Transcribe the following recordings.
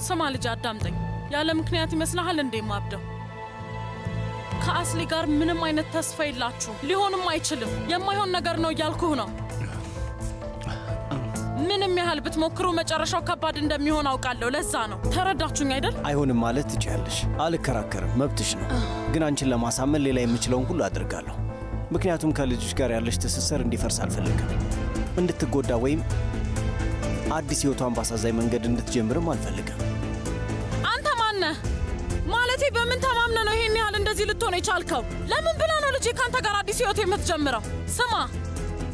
ስማ ልጅ አዳምጠኝ። ያለ ምክንያት ይመስልሃል እንዴ ማብደው? ከአስሊ ጋር ምንም አይነት ተስፋ የላችሁ፣ ሊሆንም አይችልም። የማይሆን ነገር ነው እያልኩህ ነው። ምንም ያህል ብትሞክሩ መጨረሻው ከባድ እንደሚሆን አውቃለሁ። ለዛ ነው። ተረዳችሁኝ አይደል? አይሆንም ማለት ትችያለሽ። አልከራከርም፣ መብትሽ ነው። ግን አንቺን ለማሳመን ሌላ የምችለውን ሁሉ አድርጋለሁ። ምክንያቱም ከልጅሽ ጋር ያለሽ ትስስር እንዲፈርስ አልፈልግም። እንድትጎዳ ወይም አዲስ ህይወቷን ባሳዛኝ መንገድ እንድትጀምርም አልፈልግም። አንተ ማነህ? ማለቴ በምን ተማምነ ነው ይሄን ያህል እንደዚህ ልትሆን የቻልከው? ለምን ብለህ ነው ልጄ ካንተ ጋር አዲስ ህይወት የምትጀምረው? ስማ፣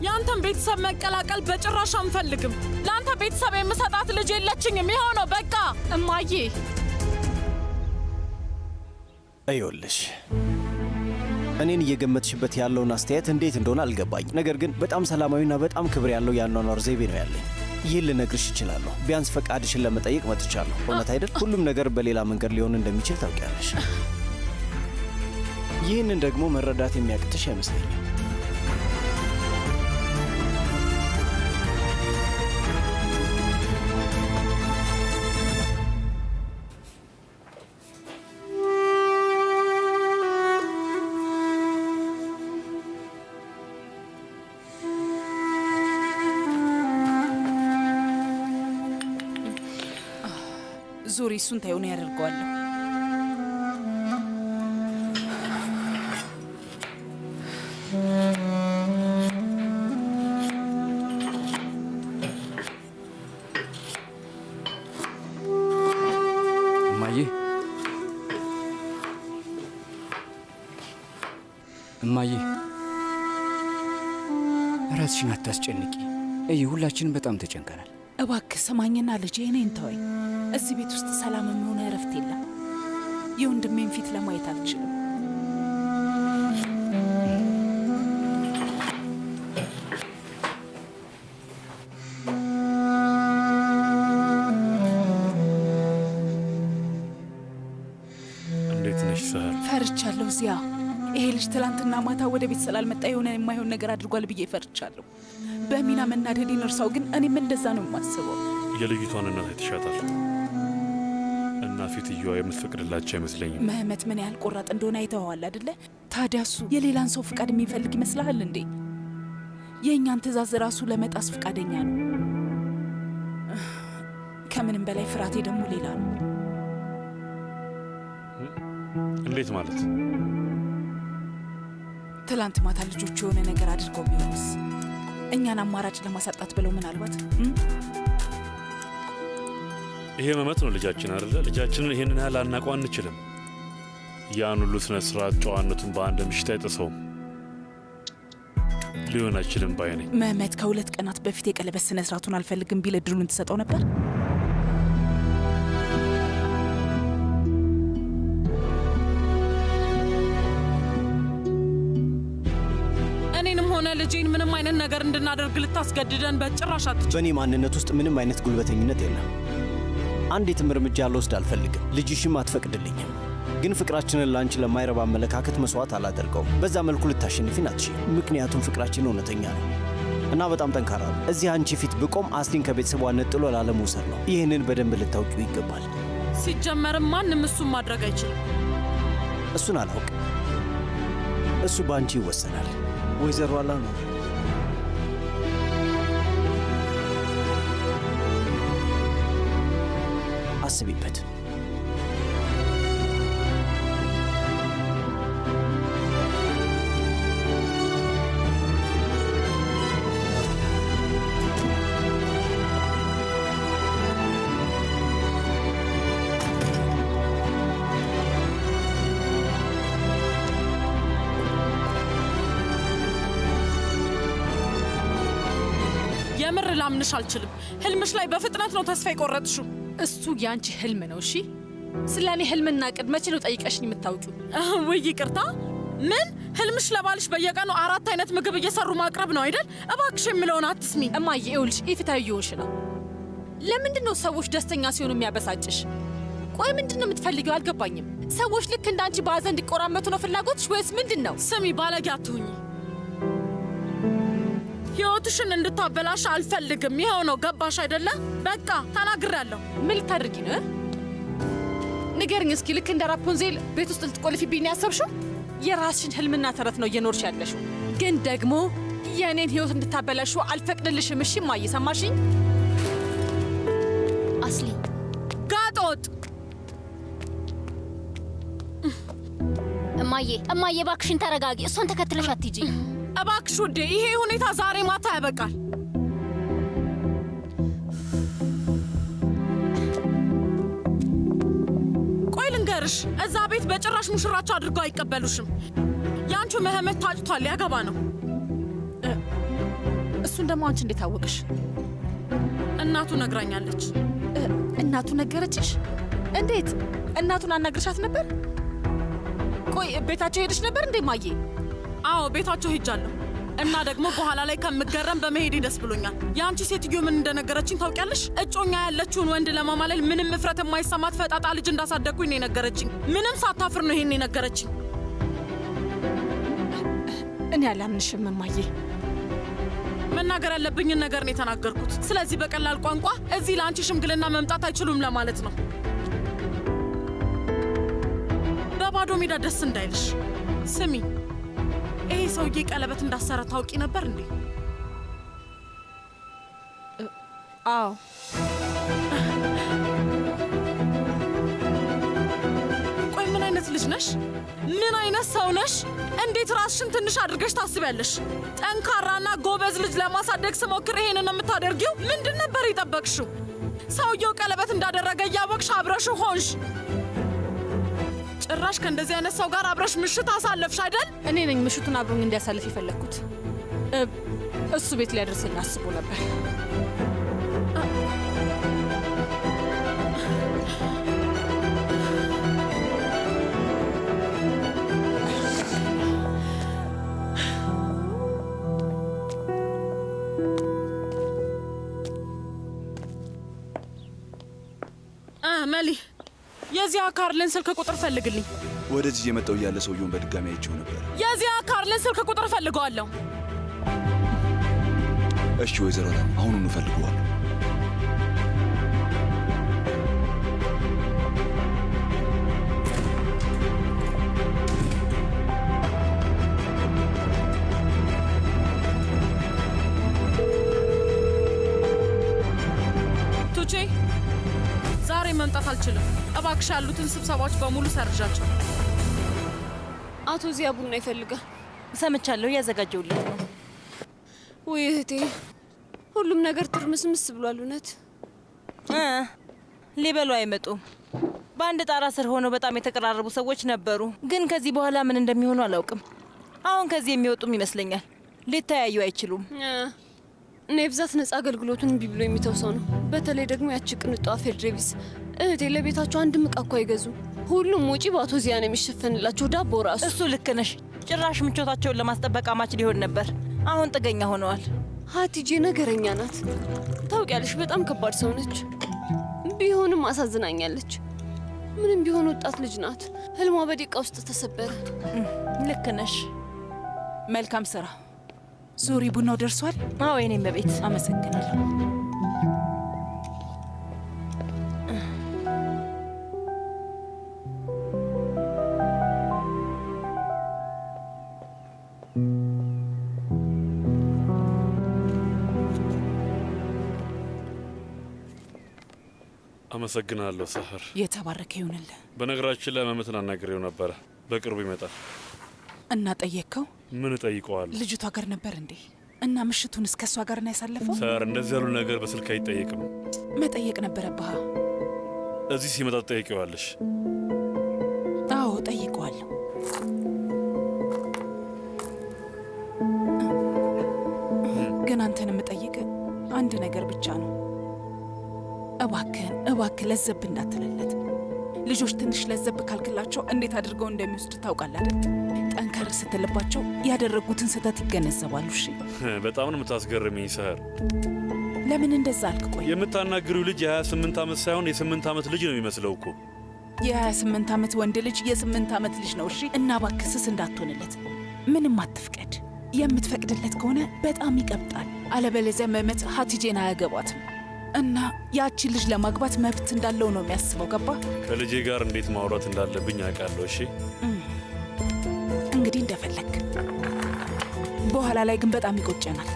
ያንተን ቤተሰብ መቀላቀል በጭራሽ አንፈልግም። ለአንተ ቤተሰብ የምሰጣት ልጅ የለችኝም። ይኸው ነው በቃ። እማዬ እዮልሽ፣ እኔን እየገመትሽበት ያለውን አስተያየት እንዴት እንደሆነ አልገባኝ። ነገር ግን በጣም ሰላማዊና በጣም ክብር ያለው የአኗኗር ዘይቤ ነው ያለኝ። ይህን ልነግርሽ እችላለሁ። ቢያንስ ፈቃድሽን ለመጠየቅ መጥቻለሁ። እውነት አይደል? ሁሉም ነገር በሌላ መንገድ ሊሆን እንደሚችል ታውቂያለሽ። ይህንን ደግሞ መረዳት የሚያቅትሽ አይመስለኝም። ዙሪ እሱን ታዩን ያደርገዋለሁ። እማዬ ራስሽን አታስጨንቂ። ሁላችንም በጣም ተጨንቀናል። እባክህ ሰማኝና ልጄ እኔን ተወኝ። እዚህ ቤት ውስጥ ሰላም የሚሆነ እረፍት የለም። የወንድሜን ፊት ለማየት አልችልም። እንዴት ነሽ ሰህር? ፈርቻለሁ ዚያ። ይሄ ልጅ ትላንትና ማታ ወደ ቤት ስላልመጣ የሆነ የማይሆን ነገር አድርጓል ብዬ ፈርቻለሁ። በሚና መናደዴን እርሳው፣ ግን እኔም እንደዛ ነው የማስበው። የልጅቷን እናት አይተሻታል? እና ፊትየዋ የምትፈቅድላቸው አይመስለኝም። መህመት ምን ያህል ቆራጥ እንደሆነ አይተኸዋል አይደለ? ታዲያ እሱ የሌላን ሰው ፍቃድ የሚፈልግ ይመስልሃል እንዴ? የእኛን ትእዛዝ ራሱ ለመጣስ ፍቃደኛ ነው። ከምንም በላይ ፍርሃቴ ደግሞ ሌላ ነው። እንዴት ማለት? ትላንት ማታ ልጆቹ የሆነ ነገር አድርገው ቢሆንስ? እኛን አማራጭ ለማሳጣት ብለው ምናልባት። ይሄ መመት ነው ልጃችን አይደለ? ልጃችንን ይሄንን ያህል አናውቀው አንችልም። ያን ሁሉ ስነ ስርዓት ጨዋነቱን በአንድ ምሽት አይጥሰውም። ሊሆን አይችልም ባይ ነኝ። መህመት ከ2 ቀናት በፊት የቀለበት ስነ ስርዓቱን አልፈልግም ቢል እድሉን ትሰጠው ነበር? ልጄን ምንም አይነት ነገር እንድናደርግ ልታስገድደን በጭራሽ አትችልም። በእኔ ማንነት ውስጥ ምንም አይነት ጉልበተኝነት የለም። አንዲትም እርምጃ ልወስድ አልፈልግም። ልጅሽም አትፈቅድልኝም። ግን ፍቅራችንን ለአንቺ ለማይረባ አመለካከት መስዋዕት አላደርገውም። በዛ መልኩ ልታሸንፊን አትችይም። ምክንያቱም ፍቅራችን እውነተኛ ነው እና በጣም ጠንካራ ነው። እዚህ አንቺ ፊት ብቆም አስሊን ከቤተሰቧ ነጥሎ ላለመውሰድ ነው። ይህንን በደንብ ልታውቂው ይገባል። ሲጀመርም ማንም እሱን ማድረግ አይችልም። እሱን አላውቅም። እሱ በአንቺ ይወሰናል። ወይዘሮ አላ ነው። አስቢበት። የምር ላምንሽ አልችልም። ህልምሽ ላይ በፍጥነት ነው ተስፋ የቆረጥሽው። እሱ ያንቺ ህልም ነው። እሺ ስለኔ ህልምና ቅድ መቼ ነው ጠይቀሽኝ የምታውቂው? ውይ ይቅርታ። ምን ህልምሽ ለባልሽ በየቀኑ 4 አይነት ምግብ እየሰሩ ማቅረብ ነው አይደል? እባክሽ የምለውን አትስሚ። እማዬ ይኸውልሽ ኢፍትሃዊ እየሆንሽ ነው። ለምንድን ነው ሰዎች ደስተኛ ሲሆኑ የሚያበሳጭሽ? ቆይ ምንድን ነው የምትፈልጊው? አልገባኝም። ሰዎች ልክ እንዳንቺ በሀዘን እንዲቆራመቱ ነው ፍላጎትሽ ወይስ ምንድን ነው? ስሚ ባለጌ አትሁኝ። ህይወትሽን እንድታበላሽ አልፈልግም። ይኸው ነው ገባሽ አይደለ? በቃ ተናግሬያለሁ። ምን ልታደርጊ ነው? ንገርኝ እስኪ። ልክ እንደ ራፑንዜል ቤት ውስጥ ልትቆልፊብኝ ነው ያሰብሽው? የራስሽን ህልምና ተረት ነው እየኖርሽ ያለሽው። ግን ደግሞ የእኔን ህይወት እንድታበላሹ አልፈቅድልሽም። እሺ እማዬ ሰማሽኝ? አስሊ ጋጦጥ እማዬ እባክሽን ተረጋጊ። እሷን ተከትለሽ አትሂጂ እባክሽ ውዴ። ይሄ ሁኔታ ዛሬ ማታ ያበቃል። ቆይ ልንገርሽ፣ እዛ ቤት በጭራሽ ሙሽራቸው አድርገው አይቀበሉሽም። ያንቺ መህመት ታጭቷል፣ ያገባ ነው። እሱን ደግሞ አንቺ እንዴት አወቅሽ? እናቱ ነግራኛለች። እናቱ ነገረችሽ? እንዴት? እናቱን አናግርሻት ነበር? ቆይ ቤታቸው ሄደሽ ነበር እንዴ ማዬ? አዎ ቤታቸው ሄጃለሁ። እና ደግሞ በኋላ ላይ ከምገረም በመሄዴ ደስ ብሎኛል። የአንቺ ሴትዮ ምን እንደነገረችኝ ታውቂያለሽ? እጮኛ ያለችውን ወንድ ለማማለል ምንም እፍረት የማይሰማት ፈጣጣ ልጅ እንዳሳደግኩኝ ነው የነገረችኝ። ምንም ሳታፍር ነው ይሄን የነገረችኝ። እኔ አላምንሽም እማዬ። መናገር ያለብኝን ነገር ነው የተናገርኩት። ስለዚህ በቀላል ቋንቋ እዚህ ለአንቺ ሽምግልና መምጣት አይችሉም ለማለት ነው። በባዶ ሜዳ ደስ እንዳይልሽ። ስሚ፣ ይሄ ሰውዬ ቀለበት እንዳሰረ ታውቂ ነበር እንዴ? አዎ። ቆይ ምን አይነት ልጅ ነሽ? ምን አይነት ሰው ነሽ? እንዴት ራስሽን ትንሽ አድርገሽ ታስቢያለሽ? ጠንካራና ጎበዝ ልጅ ለማሳደግ ስሞክር ይሄንን የምታደርጊው ምንድን ነበር የጠበቅሽው? ሰውየው ቀለበት እንዳደረገ እያወቅሽ አብረሽው ሆንሽ። ጭራሽ ከእንደዚህ አይነት ሰው ጋር አብረሽ ምሽት አሳለፍሽ አይደል? እኔ ነኝ ምሽቱን አብሮኝ እንዲያሳልፍ የፈለግኩት። እሱ ቤት ሊያደርሰኝ አስቦ ነበር። መሊ፣ የዚያ ካርልን ስልክ ቁጥር ፈልግልኝ። ወደዚህ የመጣው እያለ ሰውየውን በድጋሚ አይቼው ነበር። የዚያ ካርልን ስልክ ቁጥር ፈልገዋለሁ። እሺ ወይዘሮ ላም፣ አሁኑኑ እፈልገዋለሁ። ቱቼ፣ ዛሬ መምጣት አልችልም። እባክሽ ያሉትን ስብሰባዎች በሙሉ ሰርዣቸው። አቶ ዚያ ቡና ይፈልጋል። ሰምቻለሁ፣ እያዘጋጀውለት ነው። ውይ እህቴ፣ ሁሉም ነገር ትርምስምስ ብሏል። እውነት ሊበሉ አይመጡም። በአንድ ጣራ ስር ሆነው በጣም የተቀራረቡ ሰዎች ነበሩ፣ ግን ከዚህ በኋላ ምን እንደሚሆኑ አላውቅም። አሁን ከዚህ የሚወጡም ይመስለኛል። ሊተያዩ አይችሉም። እኔ ብዛት ነጻ አገልግሎቱን እምቢ ብሎ የሚተው ሰው ነው። በተለይ ደግሞ ያቺ ቅንጧ ፌድሬቪስ እህቴ፣ ለቤታቸው አንድ ምቃ እኮ አይገዙም። ሁሉም ውጪ በአቶ ዚያ ነው የሚሸፈንላቸው፣ ዳቦ ራሱ። እሱ ልክ ነሽ። ጭራሽ ምቾታቸውን ለማስጠበቅ አማች ሊሆን ነበር። አሁን ጥገኛ ሆነዋል። ሀቲጄ ነገረኛ ናት ታውቂያለሽ። በጣም ከባድ ሰው ነች። ቢሆንም አሳዝናኛለች። ምንም ቢሆን ወጣት ልጅ ናት። ህልሟ በደቂቃ ውስጥ ተሰበረ። ልክ ነሽ። መልካም ስራ። ዙሪ፣ ቡናው ደርሷል? አዎ የኔም በቤት። አመሰግናለሁ። አመሰግናለሁ ሰህር። የተባረከ ይሁንልህ። በነገራችን ላይ መመትን አናግሬው ነበረ። በቅርቡ ይመጣል። እና ጠየቅከው? ምን እጠይቀዋለሁ? ልጅቷ ጋር ነበር እንዴ? እና ምሽቱን እስከ እሷ ጋር ነው ያሳለፈው? ሰር፣ እንደዚህ ያሉ ነገር በስልክ አይጠየቅም። መጠየቅ ነበረብህ። እዚህ ሲመጣ ትጠይቂዋለሽ። አዎ ጠይቀዋለሁ። ግን አንተን የምጠይቅ አንድ እባክህ ለዘብ እንዳትለለት። ልጆች ትንሽ ለዘብ ካልክላቸው እንዴት አድርገው እንደሚወስድ ታውቃለህ አይደል? ጠንከር ስትልባቸው ያደረጉትን ስህተት ይገነዘባሉ። እሺ በጣም ነው የምታስገርምኝ ሰህር። ለምን እንደዛ አልክ? ቆይ የምታናግሪው ልጅ የ28 ዓመት ሳይሆን የ8 ዓመት ልጅ ነው የሚመስለው እኮ። የ28 ዓመት ወንድ ልጅ የ8 ዓመት ልጅ ነው። እሺ እና እባክህ ስስ እንዳትሆንለት ምንም አትፍቀድ። የምትፈቅድለት ከሆነ በጣም ይቀብጣል። አለበለዚያ መመት ሀቲጄን አያገባትም እና ያቺን ልጅ ለማግባት መብት እንዳለው ነው የሚያስበው። ገባ? ከልጄ ጋር እንዴት ማውራት እንዳለብኝ አውቃለሁ። እሺ እንግዲህ እንደፈለግ። በኋላ ላይ ግን በጣም ይቆጨናል።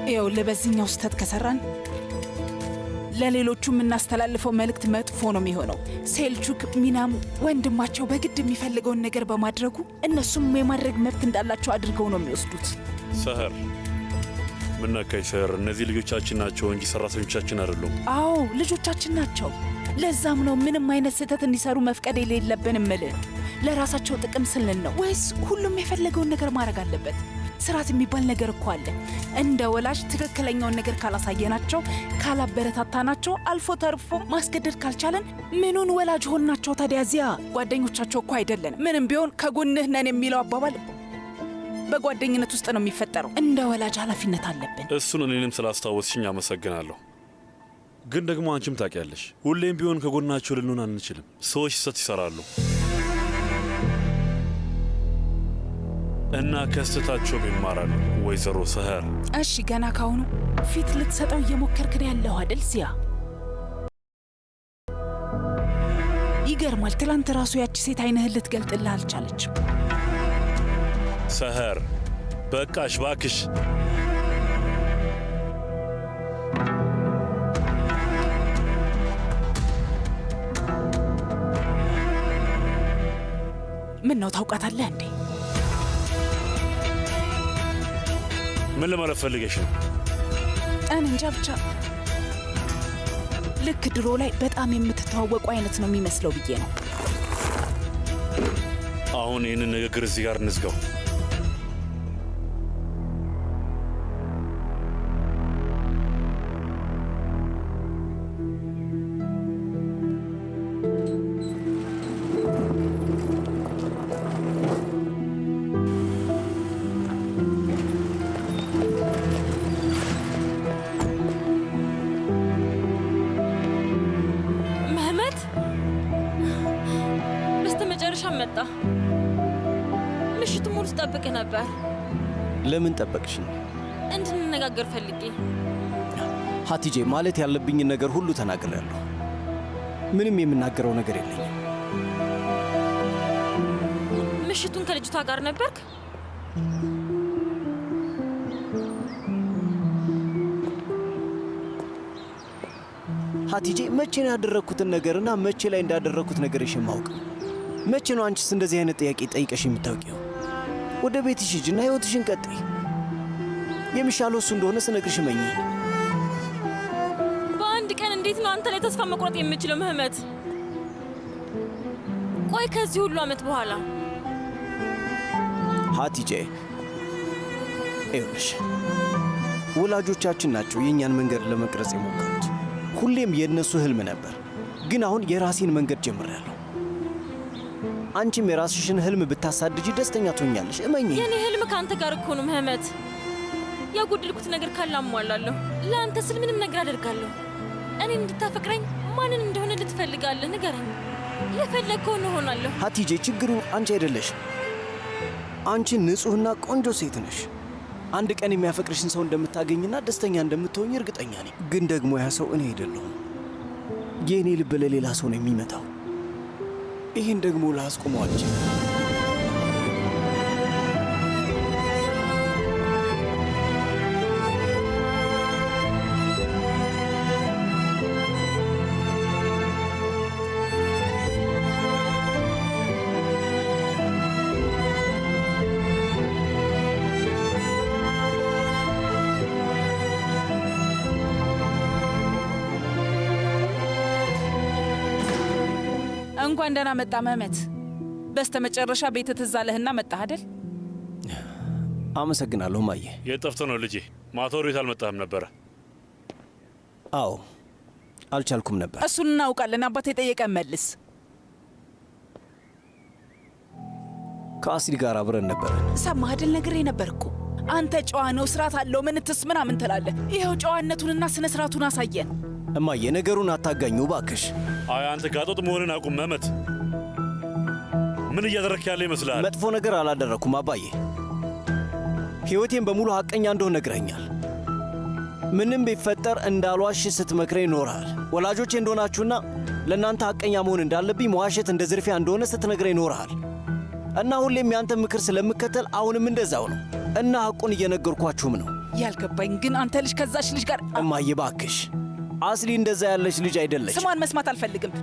ይኸውልህ በዚህኛው ስህተት ከሰራን ለሌሎቹ የምናስተላልፈው መልእክት መጥፎ ነው የሚሆነው። ሴልቹክ ሚናም ወንድማቸው በግድ የሚፈልገውን ነገር በማድረጉ እነሱም የማድረግ መብት እንዳላቸው አድርገው ነው የሚወስዱት። ሰህር ምን ነካሽ ሰህር? እነዚህ ልጆቻችን ናቸው እንጂ ሰራተኞቻችን አይደሉም። አዎ ልጆቻችን ናቸው። ለዛም ነው ምንም አይነት ስህተት እንዲሰሩ መፍቀድ የሌለብን እምልህ። ለራሳቸው ጥቅም ስንል ነው ወይስ ሁሉም የፈለገውን ነገር ማድረግ አለበት? ስርዓት የሚባል ነገር እኮ አለ። እንደ ወላጅ ትክክለኛውን ነገር ካላሳየናቸው፣ ካላበረታታናቸው፣ አልፎ ተርፎ ማስገደድ ካልቻለን ምኑን ወላጅ ሆናቸው ታዲያ? እዚያ ጓደኞቻቸው እኮ አይደለን። ምንም ቢሆን ከጎንህ ነን የሚለው አባባል በጓደኝነት ውስጥ ነው የሚፈጠረው። እንደ ወላጅ ኃላፊነት አለብን። እሱን እኔንም ስላስታወስሽኝ አመሰግናለሁ። ግን ደግሞ አንቺም ታውቂያለሽ፣ ሁሌም ቢሆን ከጎናቸው ልንሆን አንችልም። ሰዎች ስህተት ይሰራሉ እና ከስህተታቸውም ይማራሉ። ወይዘሮ ሰህር እሺ፣ ገና ካሁኑ ፊት ልትሰጠው እየሞከርክ ነው ያለው አይደል? ዚያ ይገርማል። ትላንት ራሱ ያቺ ሴት አይንህን ልትገልጥልህ አልቻለችም። ሰህር በቃሽ ባክሽ። ምን ነው ታውቃታለህ እንዴ? ምን ለማለት ፈልገሽ ነው? እኔ እንጃ ብቻ ልክ ድሮ ላይ በጣም የምትተዋወቁ አይነት ነው የሚመስለው ብዬ ነው። አሁን ይህንን ንግግር እዚህ ጋር እንዝጋው። መጣ። ምሽቱ ሙሉ ስጠብቅህ ነበር። ለምን ጠበቅሽኝ? እንድንነጋገር ፈልጌ። ሀቲጄ፣ ማለት ያለብኝን ነገር ሁሉ ተናግሬያለሁ። ምንም የምናገረው ነገር የለኝም። ምሽቱን ከልጅቷ ጋር ነበርክ? ሀቲጄ፣ መቼ ነው ያደረግኩትን ነገርና መቼ ላይ እንዳደረግኩት ነገር የማውቅ? መቼ ነው አንቺስ እንደዚህ አይነት ጥያቄ ጠይቀሽ የምታውቂው? ወደ ቤትሽ ሂጂና ሕይወትሽን ቀጥይ። የሚሻለው እሱ እንደሆነ ስነግርሽ መኝ። በአንድ ቀን እንዴት ነው አንተ ላይ ተስፋ መቁረጥ የምችለው ምህመት? ቆይ ከዚህ ሁሉ ዓመት በኋላ ሀቲጄ፣ ይኸውልሽ ወላጆቻችን ናቸው የእኛን መንገድ ለመቅረጽ የሞከሩት። ሁሌም የእነሱ ህልም ነበር፣ ግን አሁን የራሴን መንገድ ጀምሬያለሁ። አንቺም የራስሽን ህልም ብታሳድጂ ደስተኛ ትሆኛለሽ፣ እመኚ። የኔ ህልም ከአንተ ጋር እኮ ነው ምህመት። ያጎደልኩት ነገር ካለ አሟላለሁ። ለአንተ ስል ምንም ነገር አደርጋለሁ። እኔን እንድታፈቅረኝ ማንን እንደሆነ ልትፈልጋለህ? ንገረኝ። የፈለግከውን እሆናለሁ። ሀቲጄ፣ ችግሩ አንቺ አይደለሽም። አንቺ ንጹሕና ቆንጆ ሴት ነሽ። አንድ ቀን የሚያፈቅርሽን ሰው እንደምታገኝና ደስተኛ እንደምትሆኝ እርግጠኛ ነኝ። ግን ደግሞ ያ ሰው እኔ አይደለሁም። የእኔ ልብ ለሌላ ሰው ነው የሚመታው። ይህን ደግሞ ላስቆመው አልችልም። እንኳን ደህና መጣ መህመት። በስተመጨረሻ ቤት ትዝ አለህና መጣህ አይደል? አመሰግናለሁ ማየ። የት ጠፍተህ ነው ልጄ? ማታ ወደ ቤት አልመጣህም ነበረ? አዎ አልቻልኩም ነበር። እሱን እናውቃለን። አባቴ የጠየቀን መልስ። ከአስሊ ጋር አብረን ነበረን። ሰማህ አይደል? ነግሬ ነበር እኮ አንተ ጨዋ ነው፣ ስርዓት አለው፣ ምንትስ ምናምን ትላለህ። ይኸው ጨዋነቱንና ስነ ስርዓቱን አሳየን። እማዬ ነገሩን አታጋኙ ባክሽ። አይ አንተ ጋጦጥ መሆንን አቁም መመት። ምን እያደረክ ያለ ይመስላል? መጥፎ ነገር አላደረኩም አባዬ። ሕይወቴን በሙሉ ሐቀኛ እንደሆነ ነግረኛል። ምንም ቢፈጠር እንዳልዋሽ ስትመክረኝ ኖረሃል። ወላጆቼ እንደሆናችሁና ለእናንተ ሐቀኛ መሆን እንዳለብኝ መዋሸት እንደ ዝርፊያ እንደሆነ ስትነግረኝ ኖረሃል። እና ሁሌም ያንተ ምክር ስለምከተል አሁንም እንደዛው ነው እና ሐቁን እየነገርኳችሁም ነው። ያልገባኝ ግን አንተ ልጅ ከዛች ልጅ ጋር እማዬ ባክሽ፣ አስሊ እንደዛ ያለች ልጅ አይደለች። ስሟን መስማት አልፈልግም።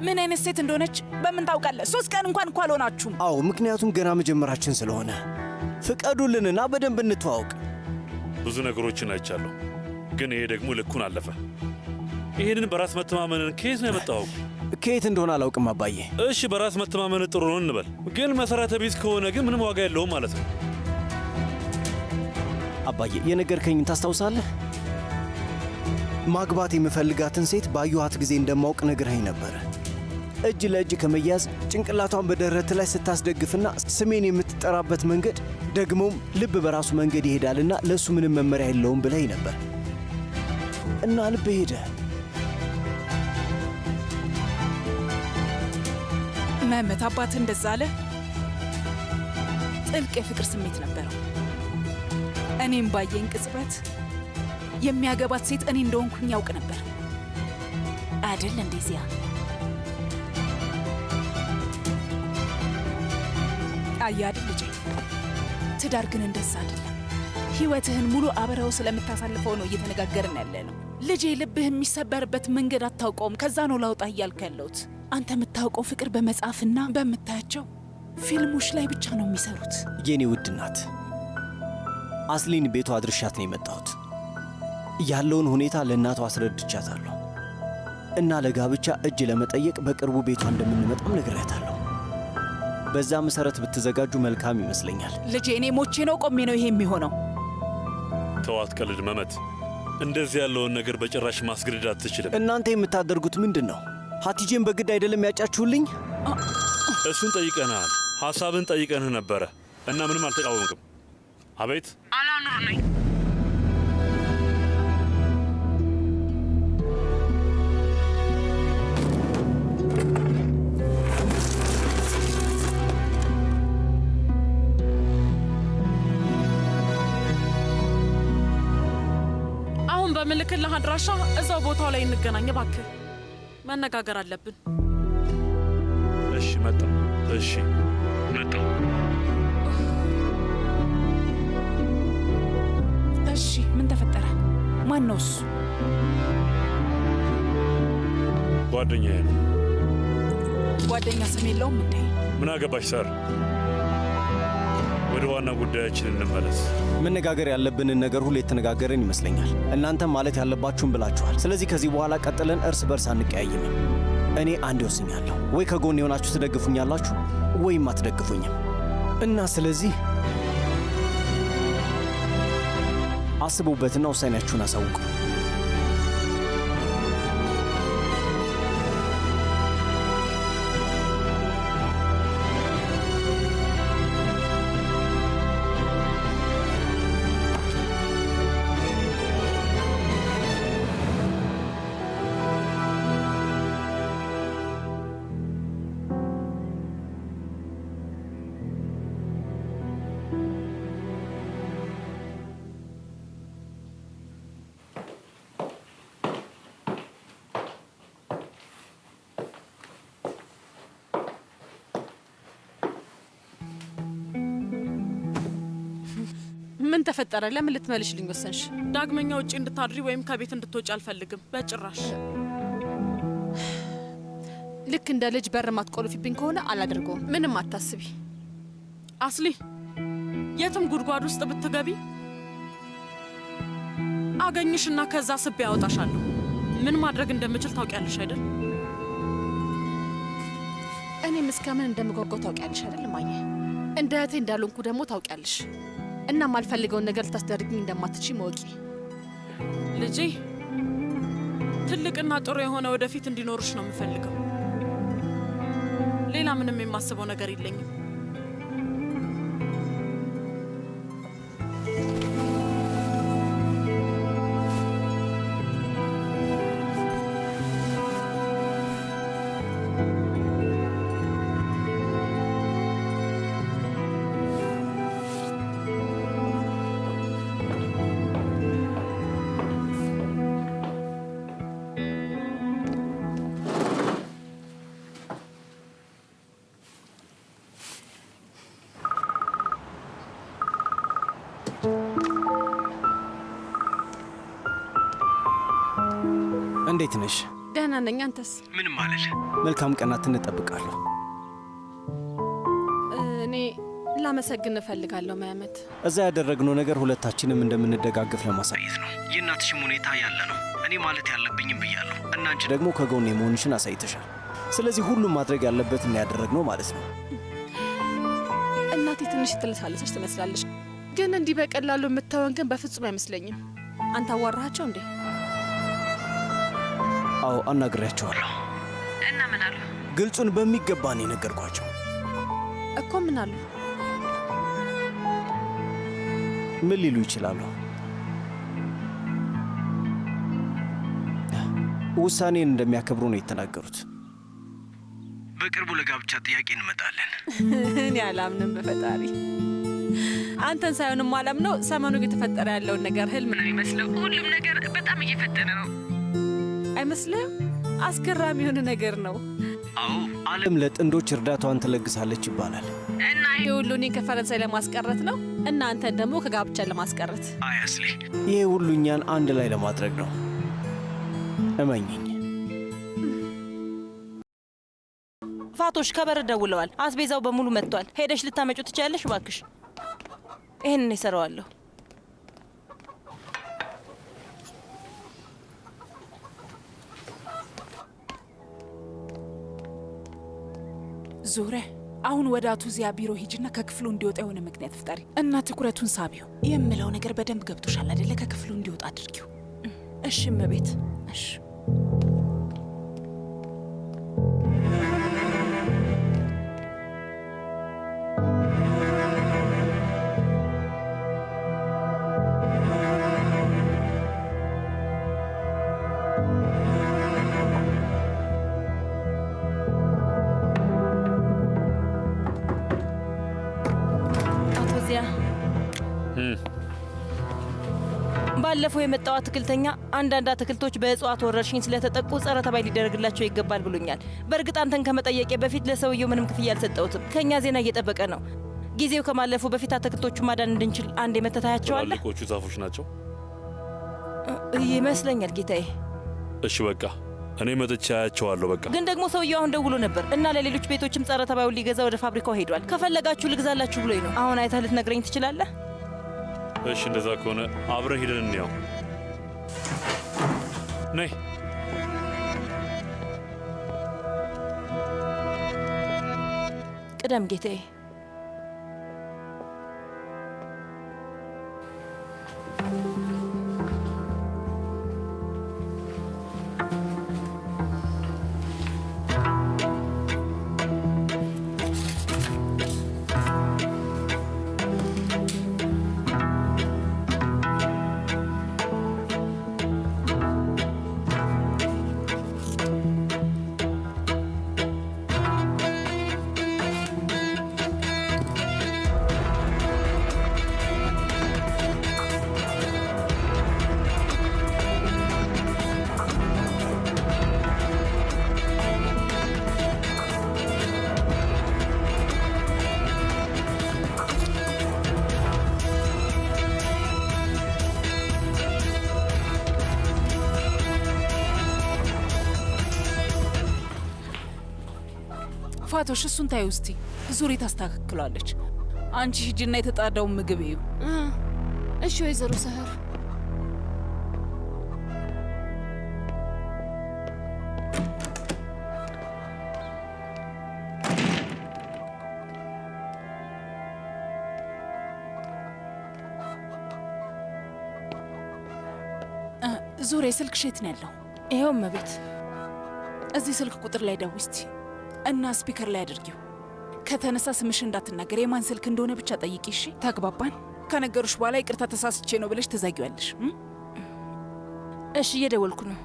ምን አይነት ሴት እንደሆነች በምን ታውቃለህ? 3 ቀን እንኳን እኮ አልሆናችሁም። አዎ ምክንያቱም ገና መጀመራችን ስለሆነ ፍቀዱልንና በደንብ እንተዋውቅ። ብዙ ነገሮችን አይቻለሁ፣ ግን ይሄ ደግሞ ልኩን አለፈ። ይሄንን በራስ መተማመንን ከየት ነው ያመጣኸው? ከየት እንደሆነ አላውቅም አባዬ። እሺ በራስ መተማመን ጥሩ ነው እንበል፣ ግን መሰረተ ቢስ ከሆነ ግን ምንም ዋጋ የለውም ማለት ነው። አባዬ የነገርከኝን ታስታውሳለህ? ማግባት የምፈልጋትን ሴት ባየኋት ጊዜ እንደማውቅ ነግረኸኝ ነበረ። እጅ ለእጅ ከመያዝ ጭንቅላቷን በደረት ላይ ስታስደግፍና ስሜን የምትጠራበት መንገድ ደግሞም ልብ በራሱ መንገድ ይሄዳልና ለእሱ ምንም መመሪያ የለውም ብለኸኝ ነበር እና ልብ ሄደ። መመት አባትህ እንደዛ አለ? ጥልቅ የፍቅር ስሜት ነበረው። እኔም ባየኝ ቅጽበት የሚያገባት ሴት እኔ እንደሆንኩኝ ያውቅ ነበር አይደል? እንደዚያ አያድ ልጄ። ትዳር ግን እንደዛ አይደለም። ሕይወትህን ሙሉ አብረው ስለምታሳልፈው ነው እየተነጋገርን ያለ ነው። ልጄ ልብህ የሚሰበርበት መንገድ አታውቀውም። ከዛ ነው ላውጣ እያልክ ያለሁት። አንተ የምታውቀው ፍቅር በመጽሐፍና በምታያቸው ፊልሞች ላይ ብቻ ነው የሚሰሩት። የኔ ውድ ናት፣ አስሊን ቤቷ አድርሻት ነው የመጣሁት። ያለውን ሁኔታ ለእናቷ አስረድቻታለሁ እና ለጋብቻ እጅ ለመጠየቅ በቅርቡ ቤቷ እንደምንመጣም ነግሬያታለሁ። በዛ መሰረት ብትዘጋጁ መልካም ይመስለኛል። ልጄ እኔ ሞቼ ነው ቆሜ ነው ይሄ የሚሆነው። ተዋት ቀልድ መመት። እንደዚህ ያለውን ነገር በጭራሽ ማስገደድ አትችልም። እናንተ የምታደርጉት ምንድን ነው? ሀቲጄን በግድ አይደለም ያጫችሁልኝ? እሱን ጠይቀንሃል፣ ሐሳብን ጠይቀንህ ነበረ እና ምንም አልተቃወምክም። አቤት አላኑር ነኝ። አሁን በምልክልህ አድራሻ እዛው ቦታው ላይ እንገናኝ እባክህ። መነጋገር አለብን። እሺ መጣሁ። እሺ መጣሁ። እሺ ምን ተፈጠረ? ማን ነው እሱ? ጓደኛዬ ነው። ጓደኛ ስም የለውም እንዴ? ምን አገባሽ ሰር? ወደ ዋና ጉዳያችን እንመለስ። መነጋገር ያለብንን ነገር ሁሉ የተነጋገርን ይመስለኛል። እናንተም ማለት ያለባችሁን ብላችኋል። ስለዚህ ከዚህ በኋላ ቀጥለን እርስ በርስ አንቀያይምም። እኔ አንድ ወስኛለሁ። ወይ ከጎን የሆናችሁ ትደግፉኛላችሁ ወይም አትደግፉኝም እና ስለዚህ አስቡበትና ውሳኔያችሁን አሳውቁ። ምን ተፈጠረ? ለምን ልትመልሽልኝ ወሰንሽ? ዳግመኛ ውጪ እንድታድሪ ወይም ከቤት እንድትወጪ አልፈልግም በጭራሽ። ልክ እንደ ልጅ በር ማትቆልፊብኝ ከሆነ አላደርገውም። ምንም አታስቢ። አስሊ የትም ጉድጓድ ውስጥ ብትገቢ አገኝሽና ከዛ ስቤ ያወጣሻለሁ። ምን ማድረግ እንደምችል ታውቂያለሽ አይደል? እኔም እስከምን እንደምጓጓው ታውቂያለሽ አይደል? ማየ እንደ እህቴ እንዳልሆንኩ ደግሞ ታውቂያለሽ። እና ማልፈልገውን ነገር ልታስደርግኝ እንደማትችይ ማወቂ። ልጄ ትልቅና ጥሩ የሆነ ወደፊት እንዲኖርሽ ነው የምፈልገው። ሌላ ምንም የማስበው ነገር የለኝም። እንዴት ነሽ? ደህና ነኝ። አንተስ? ምንም አልል። መልካም ቀናት እንጠብቃለሁ። እኔ ላመሰግን እፈልጋለሁ መያመት። እዛ ያደረግነው ነገር ሁለታችንም እንደምንደጋገፍ ለማሳየት ነው። የእናትሽም ሁኔታ ያለ ነው። እኔ ማለት ያለብኝም ብያለሁ እና አንቺ ደግሞ ከጎኔ መሆንሽን አሳይተሻል። ስለዚህ ሁሉም ማድረግ ያለበትን ያደረግነው ማለት ነው። እናቴ ትንሽ ትልሳለች ትመስላለች፣ ግን እንዲህ በቀላሉ የምታወን ግን በፍጹም አይመስለኝም። አንተ አዋራሃቸው እንዴ? አዎ አናግሬያቸዋለሁ። እና ምን አሉ? ግልጹን በሚገባ ነው የነገርኳቸው እኮ። ምን አሉ? ምን ሊሉ ይችላሉ? ውሳኔን እንደሚያከብሩ ነው የተናገሩት። በቅርቡ ለጋብቻ ጥያቄ እንመጣለን። እኔ አላምንም በፈጣሪ። አንተን ሳይሆንም አላምነው ሰሞኑ እየተፈጠረ ያለውን ነገር ህልም ነው የሚመስለው። ሁሉም ነገር በጣም እየፈጠነ ነው አይመስልም? አስገራሚ የሆነ ነገር ነው። አዎ ዓለም ለጥንዶች እርዳታዋን ትለግሳለች ይባላል። እና ይሄ ሁሉ እኔን ከፈረንሳይ ለማስቀረት ነው እና አንተን ደግሞ ከጋብቻ ለማስቀረት። አያስሌ ይሄ ሁሉ እኛን አንድ ላይ ለማድረግ ነው። እመኝኝ። ፋቶሽ ከበር ደውለዋል። አስቤዛው በሙሉ መጥቷል። ሄደሽ ልታመጩ ትችያለሽ እባክሽ። ይሄንን እሰራዋለሁ። ዙረ አሁን ወደ አቶ ዚያ ቢሮ ሂጅና ከክፍሉ እንዲወጣ የሆነ ምክንያት ፍጠሪ እና ትኩረቱን ሳቢው። የምለው ነገር በደንብ ገብቶሻል አይደለ? ከክፍሉ እንዲወጣ አድርጊው። እሺ እመቤት። እሺ ባለፈው የመጣው አትክልተኛ አንዳንድ አትክልቶች በእጽዋት ወረርሽኝ ስለተጠቁ ጸረ ተባይ ሊደረግላቸው ይገባል ብሎኛል። በእርግጥ አንተን ከመጠየቄ በፊት ለሰውየው ምንም ክፍያ አልሰጠሁትም። ከእኛ ዜና እየጠበቀ ነው። ጊዜው ከማለፉ በፊት አትክልቶቹ ማዳን እንድንችል አንድ የመተታያቸዋለህ። ትላልቆቹ ዛፎች ናቸው ይመስለኛል ጌታዬ። እሺ በቃ እኔ መጥቼ አያቸዋለሁ። በቃ ግን ደግሞ ሰውየው አሁን ደውሎ ነበር እና ለሌሎች ቤቶችም ጸረ ተባዩን ሊገዛ ወደ ፋብሪካው ሄዷል። ከፈለጋችሁ ልግዛላችሁ ብሎኝ ነው። አሁን አይተህ ልትነግረኝ ትችላለህ? እሺ እንደዛ ከሆነ አብረን ሄደን እንያው። ነይ። ቅደም ጌታዬ። ፋቶሽ እሱን ታዩ እስቲ። ዙሪ ታስተካክሏለች። አንቺ ሂጂና የተጣዳውን ምግብ እዩ። እሺ ወይዘሮ ሰህር። ዙሪ ስልክሽ የት ነው ያለው? ይኸው እመቤት፣ እዚህ ስልክ ቁጥር ላይ ደውይ እስቲ እና ስፒከር ላይ አድርጊው። ከተነሳ ስምሽ እንዳትናገር፣ የማን ስልክ እንደሆነ ብቻ ጠይቂ። እሺ ተግባባን? ከነገሩሽ በኋላ ይቅርታ ተሳስቼ ነው ብለሽ ትዘጊዋለሽ። እሺ እየደወልኩ ነው።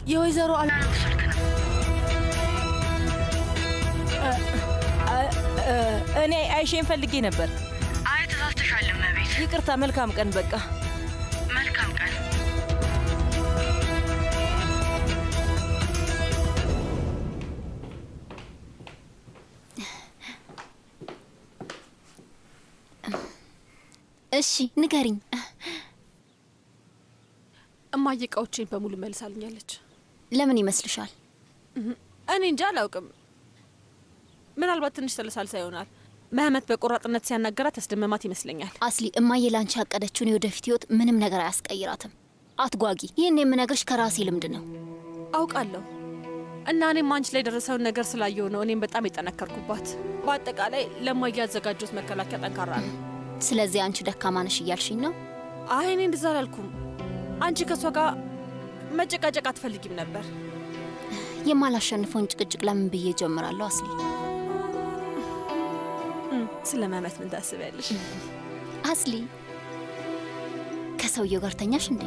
የወይዘሮ አላኖር ስልክ ነው። እኔ አይሼን ፈልጌ ነበር። አይ ተሳስተሻል እመቤት። ይቅርታ። መልካም ቀን። በቃ መልካም ቀን። እሺ ንገሪኝ። እማዬ እቃዎቼን በሙሉ መልሳልኛለች። ለምን ይመስልሻል? እኔ እንጃ አላውቅም። ምናልባት ትንሽ ስለሳልሳ ይሆናል። መህመት በቆራጥነት ሲያናገራት ያስደመማት ይመስለኛል። አስሊ እማዬ ላንቺ ያቀደችውን የወደፊት ህይወት ምንም ነገር አያስቀይራትም። አትጓጊ። ይህን የምነግርሽ ከራሴ ልምድ ነው። አውቃለሁ እና እኔም አንቺ ላይ የደረሰውን ነገር ስላየው ነው እኔም በጣም የጠነከርኩባት። በአጠቃላይ ለማዬ ያዘጋጁት መከላከያ ጠንካራ ነው። ስለዚህ አንቺ ደካማ ነሽ እያልሽኝ ነው? አይ እኔ እንደዛ አላልኩም። አንቺ ከሷ ጋር መጨቃጨቅ አትፈልጊም ነበር። የማላሸንፈውን ጭቅጭቅ ለምን ብዬ ጀምራለሁ? አስሊ ስለ መህመት ምን ታስቢያለሽ? አስሊ ከሰውየው ጋር ተኛሽ እንዴ?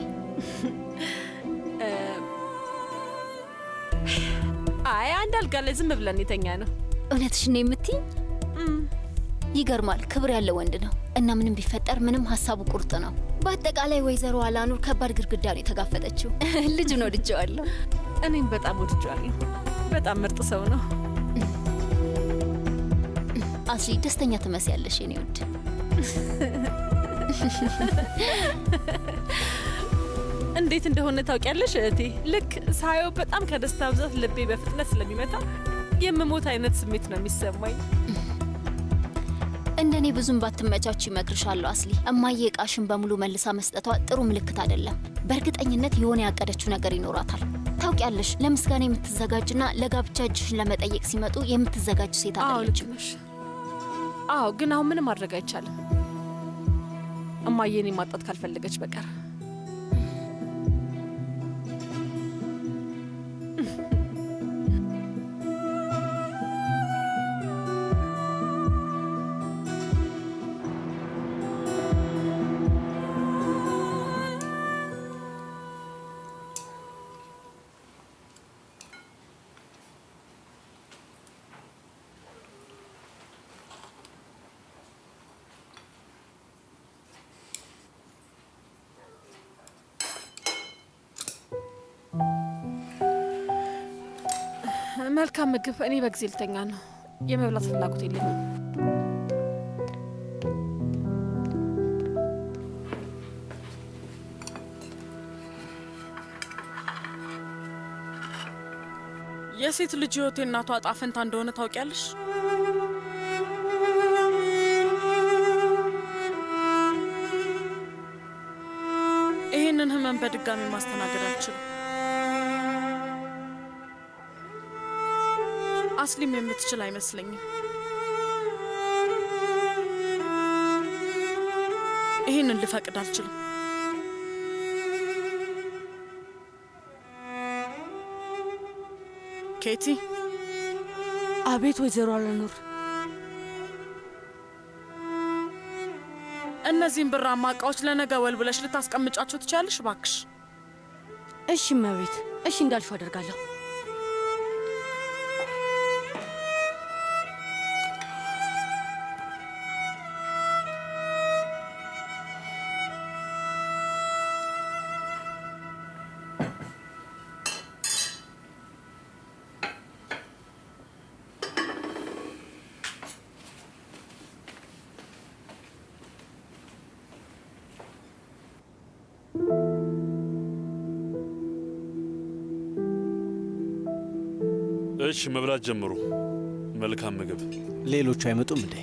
አይ አንድ አልጋ ላይ ዝም ብለን የተኛ ነው። እውነትሽ ነው የምትይኝ? ይገርማል። ክብር ያለው ወንድ ነው እና ምንም ቢፈጠር ምንም ሀሳቡ ቁርጥ ነው። በአጠቃላይ ወይዘሮ አላኑር ከባድ ግድግዳ ነው የተጋፈጠችው። ልጁን ወድጀዋለሁ። እኔም በጣም ወድጀዋለሁ። በጣም ምርጥ ሰው ነው። አስሊ ደስተኛ ትመስያለሽ የኔ ውድ። እንዴት እንደሆነ ታውቂያለሽ እህቴ? ልክ ሳየው በጣም ከደስታ ብዛት ልቤ በፍጥነት ስለሚመታ የምሞት አይነት ስሜት ነው የሚሰማኝ። እንደኔ ብዙም ባትመቻች ይመክርሻለሁ አስሊ። እማዬ እቃሽን በሙሉ መልሳ መስጠቷ ጥሩ ምልክት አይደለም። በእርግጠኝነት የሆነ ያቀደችው ነገር ይኖራታል። ታውቂያለሽ፣ ለምስጋና የምትዘጋጅና ለጋብቻ እጅሽን ለመጠየቅ ሲመጡ የምትዘጋጅ ሴት አይደለችም። አዎ፣ ግን አሁን ምንም ማድረግ አይቻልም። እማዬን ማጣት ካልፈለገች በቀር። መልካም ምግብ። እኔ በጊዜ ልተኛ ነው። የመብላት ፍላጎት የለኝም። የሴት ልጅ ህይወት የእናቷ ዕጣ ፈንታ እንደሆነ ታውቂያለሽ? ይህንን ህመም በድጋሚ ማስተናገድ አልችልም። አስሊም የምትችል አይመስለኝም። ይህንን ልፈቅድ አልችልም። ኬቲ። አቤት ወይዘሮ አላኑር። እነዚህን ብራማ እቃዎች ለነገ ወልብለሽ ልታስቀምጫቸው ትችያለሽ እባክሽ? እሺ እመቤት፣ እሺ እንዳልሽው አደርጋለሁ። እሺ መብላት ጀምሩ። መልካም ምግብ። ሌሎቹ አይመጡም እንዴ?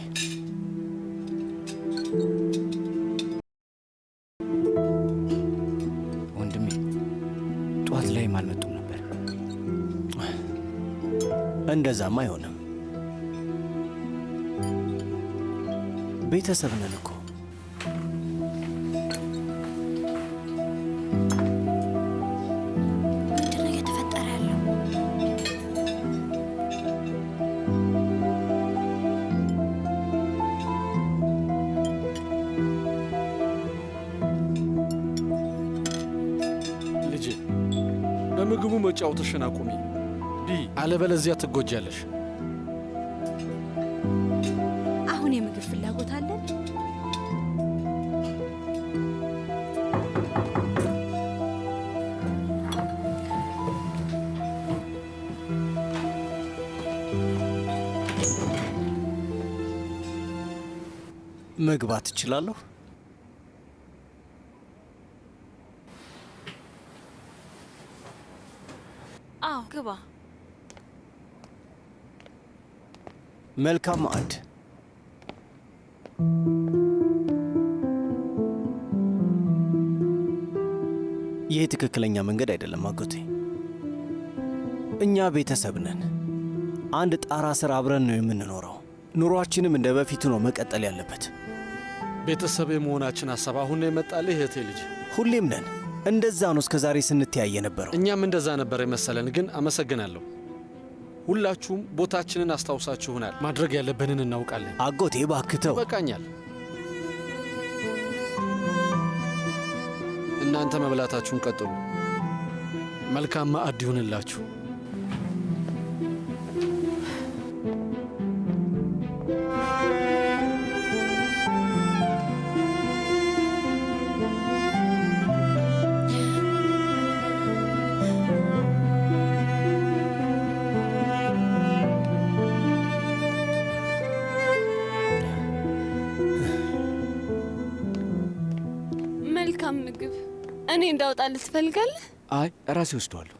አልመጡም ነበር። እንደዛም አይሆንም። ቤተሰብ ነን እኮ። ምንድነው እየተፈጠረ ያለው? ልጄ በምግቡ መጫወትሽን አቁሚ አለበለዚያ ትጎጃለሽ። አሁን የምግብ ፍላጎት አለን? መግባት እችላለሁ? አዎ ግባ። መልካም ማዕድ። ይህ ትክክለኛ መንገድ አይደለም አጎቴ። እኛ ቤተሰብ ነን። አንድ ጣራ ስር አብረን ነው የምንኖረው። ኑሯችንም እንደ በፊቱ ነው መቀጠል ያለበት። ቤተሰብ የመሆናችን ሀሳብ አሁን ነው የመጣልህ እህቴ ልጅ? ሁሌም ነን። እንደዛ ነው እስከ ዛሬ ስንተያየ ነበረው። እኛም እንደዛ ነበር የመሰለን። ግን አመሰግናለሁ። ሁላችሁም ቦታችንን አስታውሳችሁናል። ማድረግ ያለብንን እናውቃለን። አጎቴ ባክተው። ይበቃኛል። እናንተ መብላታችሁን ቀጥሉ። መልካም ማዕድ ይሁንላችሁ። መልካም ምግብ። እኔ እንዳውጣልህ ትፈልጋለህ? አይ ራሴ ወስደዋለሁ።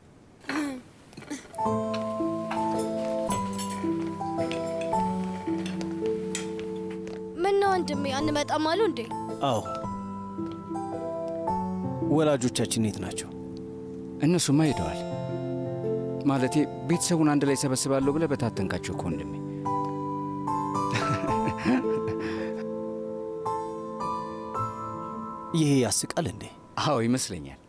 ምነው ወንድሜ አንመጣም አሉ እንዴ? አዎ። ወላጆቻችን የት ናቸው? እነሱማ ሄደዋል። ማለቴ ቤተሰቡን አንድ ላይ ሰበስባለሁ ብለህ በታተንካቸው እኮ ወንድሜ። ይሄ ያስቃል እንዴ? አዎ ይመስለኛል።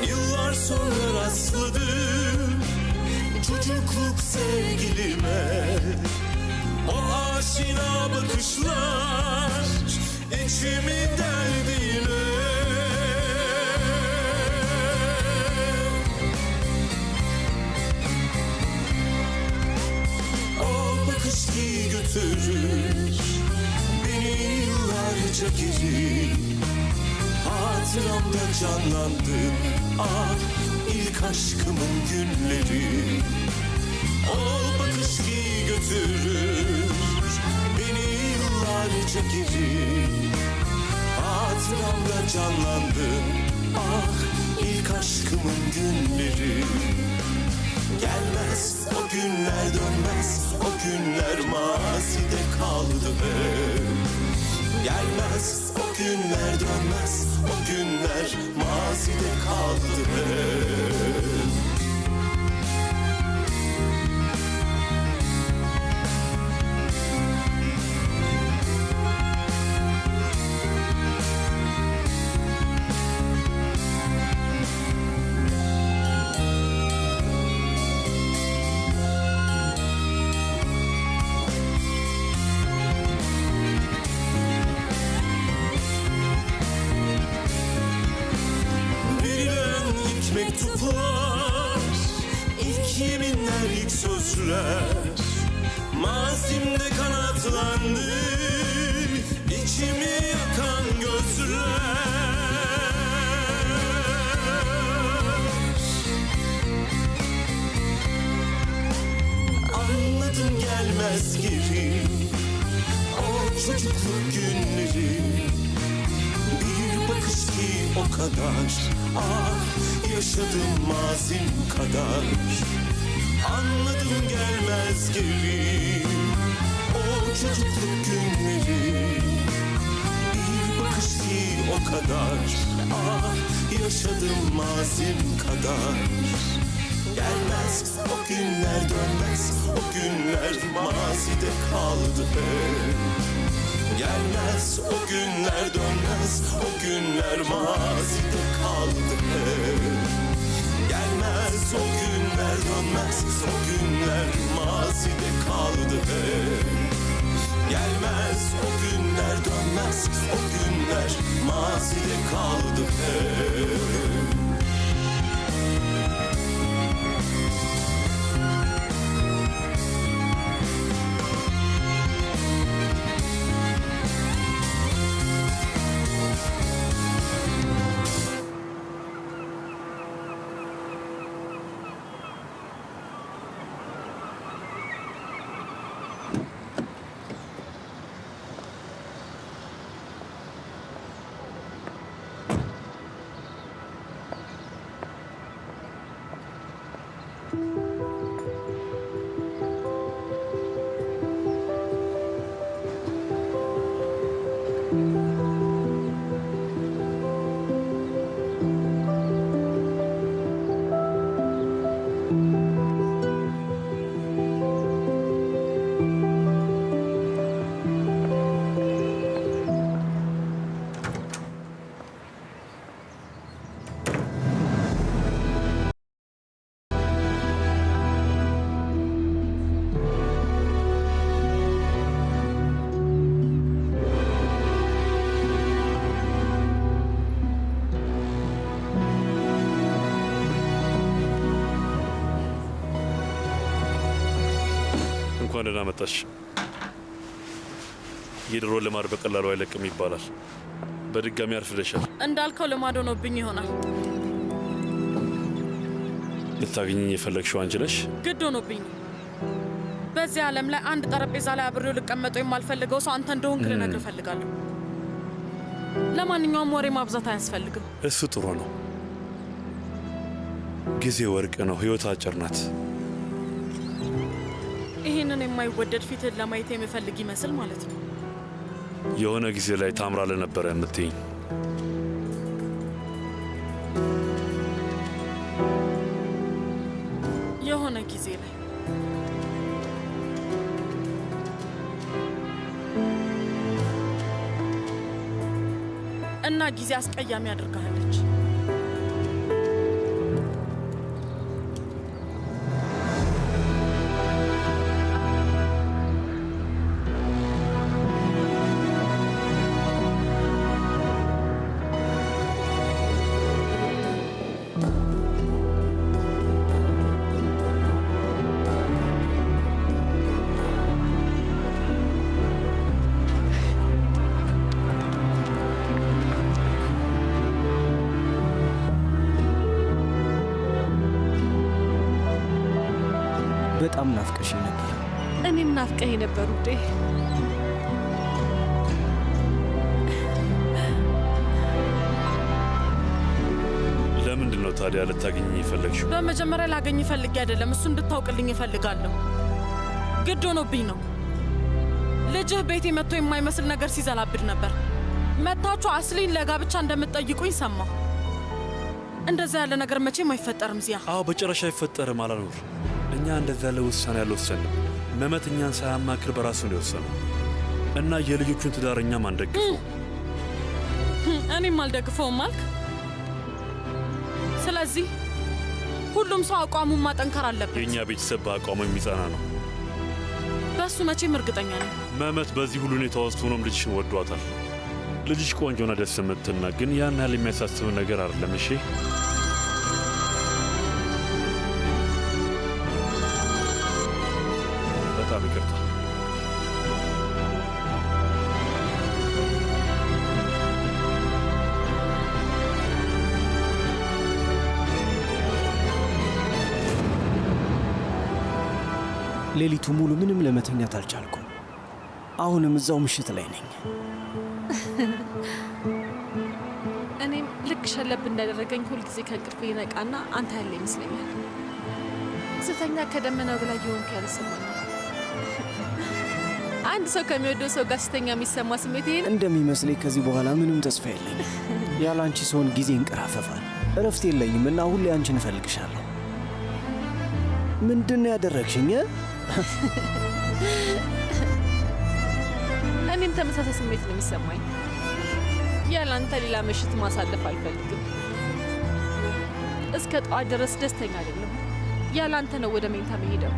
Yıllar sonra rastladım çocukluk sevgilime. O aşina bakışlar içimi deldi yine. O bakış ki götürür beni yıllarca geri. Hatıramda canlandı ah ilk aşkımın günleri. O bakış ki götürür beni yıllarca geri. Hatıramda canlandı ah ilk aşkımın günleri. Gelmez o günler dönmez o günler mazide kaldı hep. Gelmez o günler dönmez o günler mazide kaldı hep. Mektuplar, ilk yeminler, ilk sözler mazimde kanatlandı, içimi yakan gözler. Anladım gelmez geri o çocukluk günleri. o kadar. Ah yaşadım mazim kadar. Anladım gelmez geri o çocukluk günleri. Bir bakıştı o kadar. Ah yaşadım mazim kadar. Gelmez o günler dönmez. O günler mazide kaldı hep. Gelmez o günler dönmez. O günler mazide kaldı hep. Gelmez o günler dönmez. O günler mazide kaldı hep. Gelmez o günler dönmez. O günler mazide kaldı hep. እንኳን ደህና መጣሽ። የድሮ ልማድ በቀላሉ አይለቅም ይባላል። በድጋሚ አርፍደሻል። እንዳልከው ልማድ ሆኖብኝ ይሆናል። ልታገኘኝ የፈለግሽው አንቺ ነሽ? ግድ ሆኖብኝ። በዚህ ዓለም ላይ አንድ ጠረጴዛ ላይ አብሬው ልቀመጠው የማልፈልገው ሰው አንተ እንደሆንክ ልነግርህ እፈልጋለሁ። ለማንኛውም ወሬ ማብዛት አያስፈልግም። እሱ ጥሩ ነው። ጊዜ ወርቅ ነው፣ ህይወት አጭር ናት። ይህንን የማይወደድ ፊትህን ለማየት የምፈልግ ይመስል ማለት ነው። የሆነ ጊዜ ላይ ታምራለህ ነበረ የምትይኝ። የሆነ ጊዜ ላይ እና ጊዜ አስቀያሚ አድርጋለች። በጣም ናፍቀሽ ነበር። እኔም ናፍቀኝ ነበር ውዴ። ለምንድን ነው ታዲያ ልታገኘኝ የፈለግሽው? በመጀመሪያ ላገኝ ፈልጌ አይደለም፣ እሱ እንድታውቅልኝ እፈልጋለሁ። ግድ ሆኖብኝ ነው። ልጅህ ቤቴ መጥቶ የማይመስል ነገር ሲዘላብድ ነበር። መታችሁ አስሊን ለጋብቻ እንደምትጠይቁኝ ሰማሁ። እንደዛ ያለ ነገር መቼም አይፈጠርም ዚያ። አዎ በጭራሽ አይፈጠርም አላኖር። እኛ እንደዛ ያለ ውሳኔ ያልወሰንም። መመት እኛን ሳያማክር በራሱ ነው የወሰነው እና የልጆቹን ትዳር እኛም አንደግፈው። እኔም አልደግፈውም አልክ። ስለዚህ ሁሉም ሰው አቋሙን ማጠንከር አለበት። የእኛ ቤተሰብ በአቋሙ የሚጸና ነው። በእሱ መቼም እርግጠኛ ነኝ። መመት በዚህ ሁሉ ሁኔታ ውስጥ ሆኖም ልጅሽን ወዷታል። ልጅሽ ቆንጆና ደስ የምትና ግን ያን ያህል የሚያሳስብ ነገር አይደለም። እሺ በጣም ይቅርታ። ሌሊቱ ሙሉ ምንም ለመተኛት አልቻልኩም። አሁንም እዛው ምሽት ላይ ነኝ። እኔም ልክ ሸለብ እንዳደረገኝ ሁልጊዜ ከእንቅልፍ ይነቃና አንተ ያለ ይመስለኛል። ስተኛ ከደመናው በላይ የሆንክ ያልሰማኛል። አንድ ሰው ከሚወደው ሰው ጋር ስተኛ የሚሰማ ስሜት ይሄ እንደሚመስለኝ ከዚህ በኋላ ምንም ተስፋ የለኝም። ያለ አንቺ ሰውን ጊዜ እንቀራፈፋል። እረፍት የለኝም እና ሁሌ አንቺን እፈልግሻለሁ። ምንድን ነው ያደረግሽኝ? እኔም ተመሳሳይ ስሜት ነው የሚሰማኝ። ያለ አንተ ሌላ ምሽት ማሳለፍ አልፈልግም። እስከ ጠዋት ድረስ ደስተኛ አይደለሁም። ያለ አንተ ነው ወደ መኝታ መሄደው።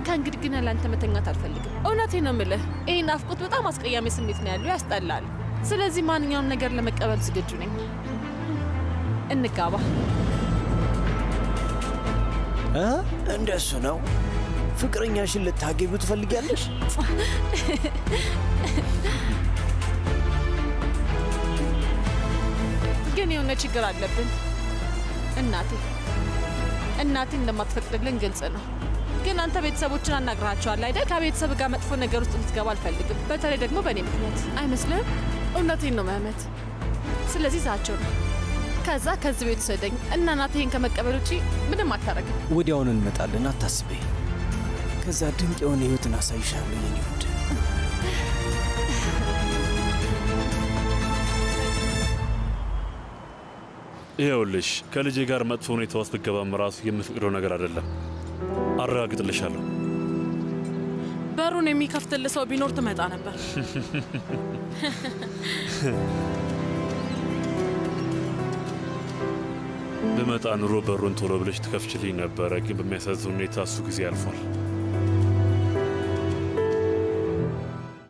ከእንግዲህ ግን ያለ አንተ መተኛት አልፈልግም። እውነቴን ነው የምልህ። ይህ ናፍቆት በጣም አስቀያሚ ስሜት ነው ያለው፣ ያስጠላል። ስለዚህ ማንኛውም ነገር ለመቀበል ዝግጁ ነኝ። እንጋባ። እንደሱ ነው? ፍቅረኛሽን ልታገቢው ትፈልጊያለሽ? ግን የሆነ ችግር አለብን። እናቴ እንደማትፈቅድልን ግልጽ ነው። ግን አንተ ቤተሰቦችን አናግረሃቸዋል አይደል? ከቤተሰብ ጋር መጥፎ ነገር ውስጥ ልትገባ አልፈልግም። በተለይ ደግሞ በእኔ ምክንያት። አይመስልህም? እውነቴን ነው መህመት። ስለዚህ ዛቸው ነው። ከዛ ከዚህ ቤት ወሰደኝ እና እናቴ ይህን ከመቀበል ውጪ ምንም አታረግም። ወዲያውን እንመጣለን፣ አታስቤ። ከዛ ድንቅ የሆነ ህይወትን አሳይሻለሁ የኔ ውድ። ይኸውልሽ ከልጄ ጋር መጥፎ ሁኔታ ውስጥ ብገባም ራሱ የምፈቅደው ነገር አይደለም። አረጋግጥልሻለሁ። በሩን የሚከፍትልህ ሰው ቢኖር ትመጣ ነበር። ብመጣ ኑሮ በሩን ቶሎ ብለሽ ትከፍችልኝ ነበረ። ግን በሚያሳዝን ሁኔታ እሱ ጊዜ አልፏል።